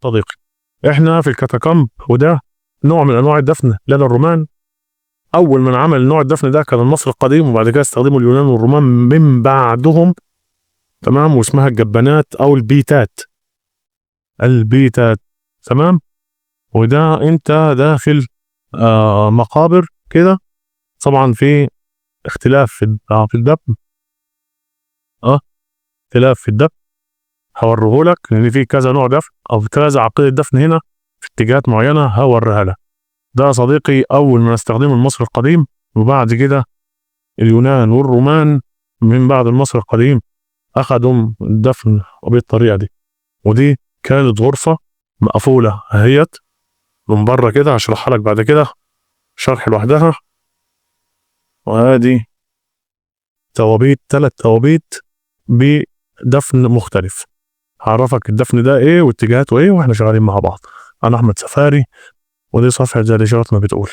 صديقي، احنا في الكاتاكامب، وده نوع من انواع الدفن لدى الرومان. اول من عمل نوع الدفن ده كان المصري القديم، وبعد كده استخدموا اليونان والرومان من بعدهم. تمام. واسمها الجبانات او البيتات. البيتات. تمام. وده انت داخل مقابر كده. طبعا في اختلاف في الدفن. اختلاف في الدفن. هوريهولك لان في كذا نوع دفن او في كذا عقيده دفن هنا في اتجاهات معينه هوريها لك. ده يا صديقي اول ما استخدمه المصري القديم، وبعد كده اليونان والرومان من بعد المصري القديم اخذوا الدفن بالطريقه دي. ودي كانت غرفه مقفوله اهيت من بره كده، هشرحها لك بعد كده شرح لوحدها. وادي توابيت، 3 توابيت بدفن مختلف. هعرفك الدفن ده ايه واتجاهاته ايه واحنا شغالين مع بعض. انا احمد سفاري، ودي صفحه زي ما بتقول.